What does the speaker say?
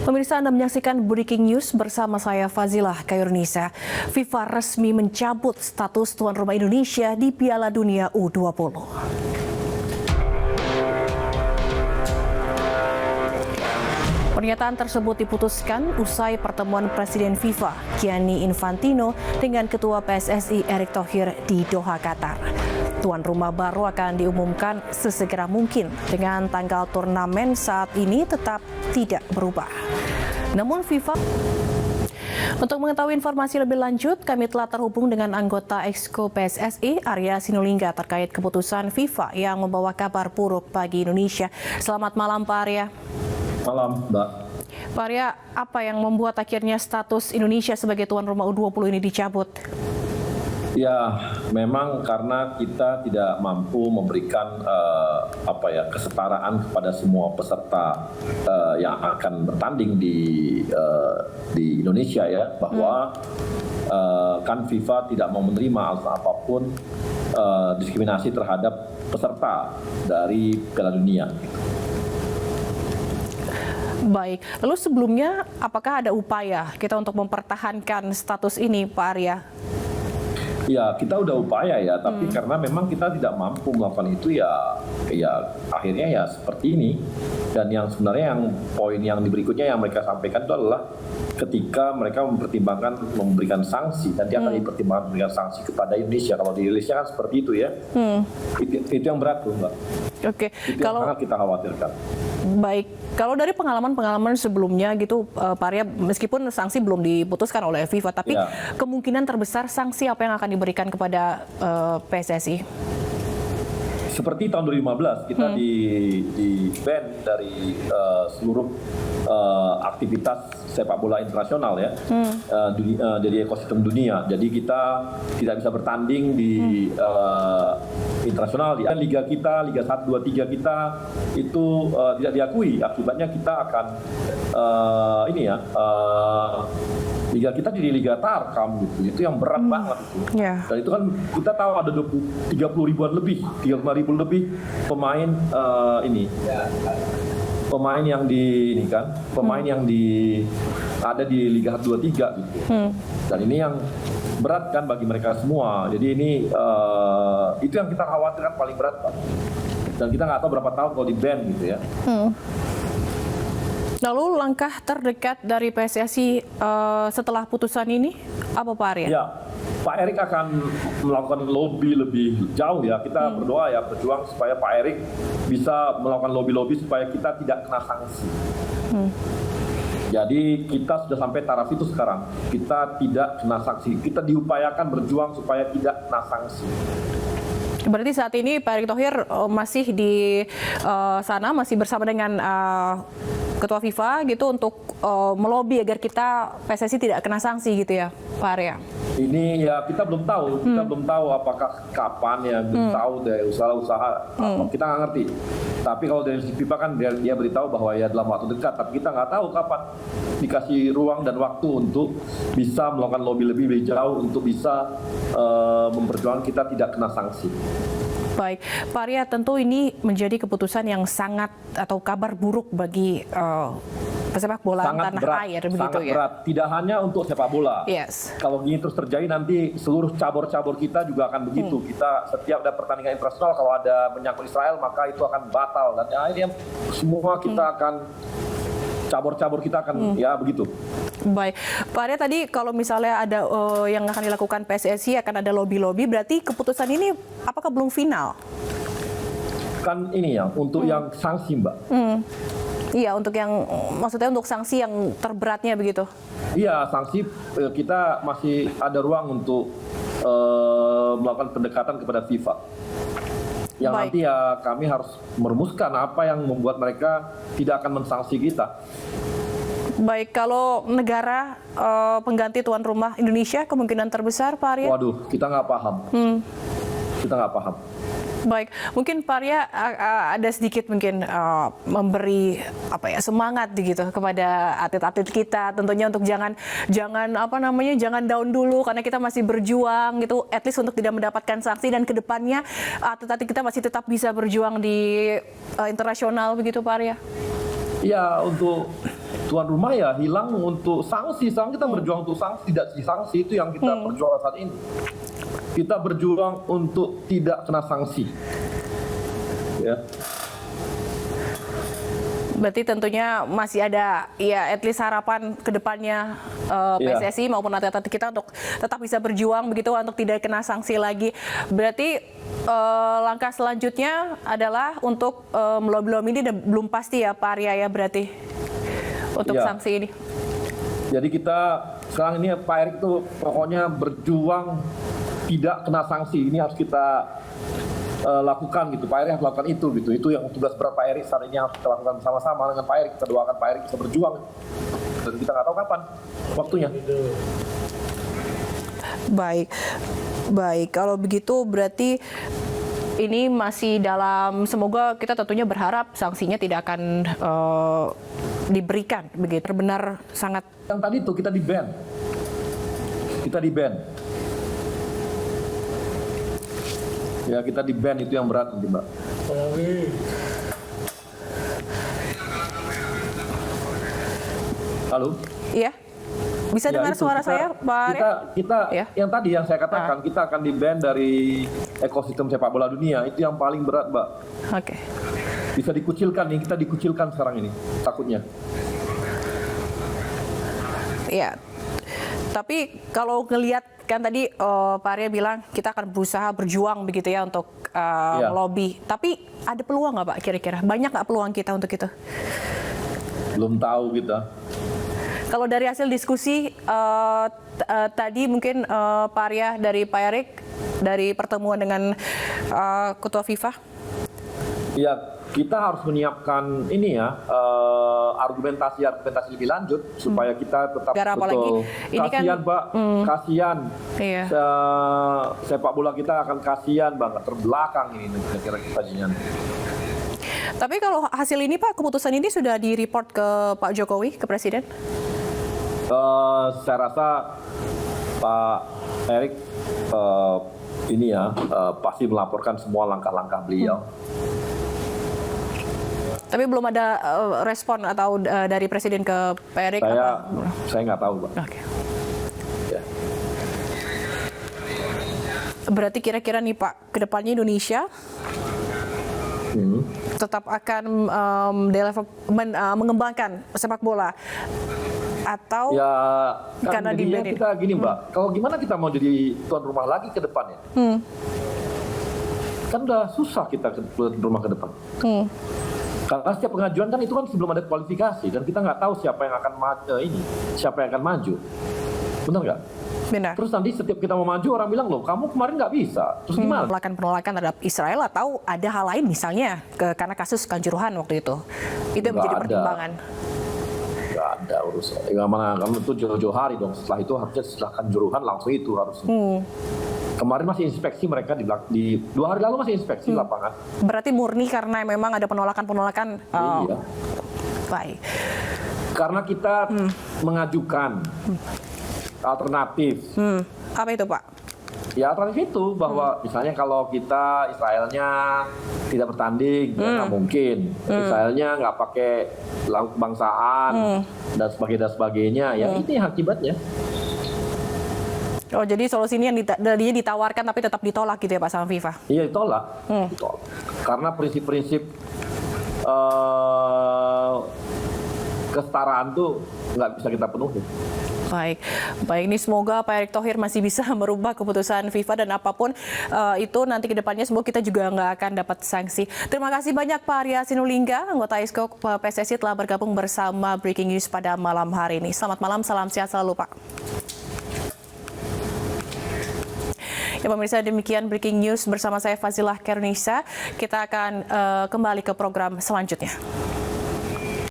Pemirsa, Anda menyaksikan Breaking News bersama saya Fazilah Khairunisa. FIFA resmi mencabut status tuan rumah Indonesia di Piala Dunia U20. Pernyataan tersebut diputuskan usai pertemuan Presiden FIFA Gianni Infantino dengan Ketua PSSI Erick Thohir di Doha, Qatar. Tuan rumah baru akan diumumkan sesegera mungkin dengan tanggal turnamen saat ini tetap tidak berubah. Namun FIFA Untuk mengetahui informasi lebih lanjut, kami telah terhubung dengan anggota Exco PSSI Arya Sinulinga terkait keputusan FIFA yang membawa kabar buruk bagi Indonesia. Selamat malam, Pak Arya. Malam, Mbak. Pak Arya, apa yang membuat akhirnya status Indonesia sebagai tuan rumah U20 ini dicabut? Ya, memang karena kita tidak mampu memberikan kesetaraan kepada semua peserta yang akan bertanding di Indonesia ya, bahwa kan FIFA tidak mau menerima alasan apapun diskriminasi terhadap peserta dari Piala Dunia. Baik, lalu sebelumnya apakah ada upaya kita untuk mempertahankan status ini, Pak Arya? Ya, kita udah upaya ya, tapi karena memang kita tidak mampu melakukan itu ya akhirnya ya seperti ini. Dan yang sebenarnya yang poin yang berikutnya yang mereka sampaikan itu adalah ketika mereka mempertimbangkan memberikan sanksi, nanti akan dipertimbangkan memberikan sanksi kepada Indonesia. Kalau di Indonesia kan seperti itu ya. Itu yang berat tuh, Mbak. Oke, itu yang sangat kita khawatirkan. Baik, kalau dari pengalaman sebelumnya gitu, Pak Arya, meskipun sanksi belum diputuskan oleh FIFA, tapi kemungkinan terbesar sanksi apa yang akan diberikan kepada PSSI? Seperti tahun 2015 kita di ban dari seluruh aktivitas sepak bola internasional ya, dari ekosistem dunia. Jadi kita tidak bisa bertanding di internasional. Di liga kita, Liga 1, 2, 3 kita itu tidak diakui. Akibatnya kita akan liga kita jadi liga tarkam gitu. Itu yang berat banget itu. Dan itu kan kita tahu ada 30 ribuan lebih, 35 ribu lebih pemain pemain yang ada di Liga 1, 2, 3 gitu. Dan ini yang berat kan bagi mereka semua. Jadi ini itu yang kita khawatirkan paling berat, Pak. Dan kita nggak tahu berapa tahun kalau di ban gitu ya. Lalu langkah terdekat dari PSSI setelah putusan ini apa, Pak Arya? Ya, Pak Erick akan melakukan lobby lebih jauh ya. Kita berdoa ya, berjuang supaya Pak Erick bisa melakukan lobby supaya kita tidak kena sanksi. Jadi kita sudah sampai taraf itu sekarang. Kita tidak kena sanksi. Kita diupayakan berjuang supaya tidak kena sanksi. Berarti saat ini Pak Erick Thohir masih di sana, masih bersama dengan Ketua FIFA gitu untuk melobi agar kita PSSI tidak kena sanksi gitu ya, Pak Arya? Ini ya kita belum tahu, apakah kapan ya, belum tahu dari usaha-usaha, kita nggak ngerti. Tapi kalau dari FIFA kan dia beritahu bahwa ya dalam waktu dekat, tapi kita nggak tahu kapan dikasih ruang dan waktu untuk bisa melakukan lobby lebih jauh untuk bisa memperjuangkan kita tidak kena sanksi. Baik, Pak Arya, tentu ini menjadi keputusan yang sangat atau kabar buruk bagi pesepak bola tanah air begitu sangat ya. Berat, tidak hanya untuk sepak bola. Kalau ini terus terjadi nanti seluruh cabur-cabur kita juga akan begitu. Kita setiap ada pertandingan internasional kalau ada menyangkut Israel maka itu akan batal dan akhirnya semua kita akan cabur-cabur kita akan ya begitu. Baik, Pak Arya, tadi kalau misalnya ada yang akan dilakukan PSSI akan ada lobby-lobby, berarti keputusan ini apakah belum final? Kan ini ya untuk yang sanksi, Mbak. Iya, untuk yang maksudnya untuk sanksi yang terberatnya begitu. Iya, sanksi kita masih ada ruang untuk melakukan pendekatan kepada FIFA. Yang nanti ya kami harus merumuskan apa yang membuat mereka tidak akan mensanksi kita. Baik, kalau negara pengganti tuan rumah Indonesia kemungkinan terbesar, Pak Arya? Waduh, kita nggak paham. Kita nggak paham. Baik, mungkin Pak Arya ada sedikit mungkin memberi semangat gitu kepada atlet-atlet kita, tentunya untuk jangan down dulu karena kita masih berjuang gitu, at least untuk tidak mendapatkan sanksi dan kedepannya atlet-atlet kita masih tetap bisa berjuang di internasional begitu, Pak Arya. Ya untuk tuan rumah ya hilang untuk sanksi. Sekarang kita berjuang untuk sanksi, tidak sanksi itu yang kita perjuangkan saat ini. Kita berjuang untuk tidak kena sanksi. Ya. Berarti tentunya masih ada ya at least harapan ke depannya PSSI maupun atlet-atlet kita untuk tetap bisa berjuang begitu untuk tidak kena sanksi lagi. Berarti langkah selanjutnya adalah untuk melobi-lobi ini belum pasti ya Pak Arya ya berarti untuk sanksi ini. Jadi kita sekarang ini Pak Erik tuh pokoknya berjuang tidak kena sanksi. Ini harus kita lakukan gitu. Pak Erik harus lakukan itu gitu. Itu yang tugas berat Pak Erik saat ini harus kita lakukan sama-sama dengan Pak Erik. Kita doakan Pak Erik bisa berjuang. Dan kita nggak tahu kapan waktunya. Baik. Kalau begitu berarti ini masih dalam, semoga kita tentunya berharap sanksinya tidak akan diberikan begitu. Benar sangat. Yang tadi itu kita di-ban. Ya kita di-ban itu yang berat nanti Mbak. Halo? Iya. Bisa dengar suara saya, Pak Arya? Kita yang tadi yang saya katakan, kita akan di-ban dari ekosistem sepak bola dunia. Itu yang paling berat, Mbak. Oke. Bisa dikucilkan nih, kita dikucilkan sekarang ini, takutnya. Iya. Tapi kalau ngelihat kan tadi Pak Arya bilang kita akan berusaha berjuang begitu ya untuk lobby. Tapi ada peluang nggak Pak kira-kira? Banyak nggak peluang kita untuk itu? Belum tahu kita. Kalau dari hasil diskusi tadi mungkin Pak Arya dari Pak Erik dari pertemuan dengan Ketua FIFA. Ya kita harus menyiapkan ini ya argumentasi lebih lanjut supaya kita tetap betul. Ini kasihan kan, Pak, kasihan. Iya. Sepak bola kita akan kasihan banget terbelakang ini negara kita jangan. Tapi kalau hasil ini Pak, keputusan ini sudah di-report ke Pak Jokowi, ke Presiden? Saya rasa Pak Erik ini ya pasti melaporkan semua langkah-langkah beliau. Tapi belum ada respon atau dari Presiden ke Pak Erik? Saya nggak tahu, Pak. Oke. Ya. Berarti kira-kira nih Pak, kedepannya Indonesia tetap akan mengembangkan sepak bola atau ya kan karena kita gini Mbak, kalau gimana kita mau jadi tuan rumah lagi ke depannya? Kan udah susah kita tuan rumah ke depan. Karena setiap pengajuan kan itu kan sebelum ada kualifikasi dan kita nggak tahu siapa yang akan maju, benar nggak? Benar. Terus nanti setiap kita mau maju orang bilang loh kamu kemarin nggak bisa, terus gimana? Penolakan terhadap Israel atau ada hal lain misalnya karena kasus Kanjuruhan waktu itu yang menjadi pertimbangan. Nggak ada urusan. Ya mana kamu itu jauh-jauh hari dong. Setelah itu harusnya setelah Kanjuruhan langsung itu harusnya. Kemarin masih inspeksi mereka di 2 hari lalu masih inspeksi lapangan. Berarti murni karena memang ada penolakan. Iya. Baik. Karena kita mengajukan alternatif. Apa itu Pak? Ya alternatif itu bahwa misalnya kalau kita Israelnya tidak bertanding, ya nggak mungkin. Israelnya nggak pakai laut kebangsaan dan sebagainya. Ya ini akibatnya. Oh jadi solusi ini yang tadinya ditawarkan tapi tetap ditolak gitu ya Pak sama FIFA? Iya ditolak. Karena prinsip-prinsip kesetaraan tuh nggak bisa kita penuhi. Baik ini semoga Pak Erick Thohir masih bisa merubah keputusan FIFA dan apapun itu nanti ke depannya semoga kita juga nggak akan dapat sanksi. Terima kasih banyak Pak Arya Sinulinga, anggota Exco PSSI telah bergabung bersama Breaking News pada malam hari ini. Selamat malam, salam sehat selalu Pak. Ya pemirsa, demikian Breaking News bersama saya Fazilah Kernisa. Kita akan kembali ke program selanjutnya.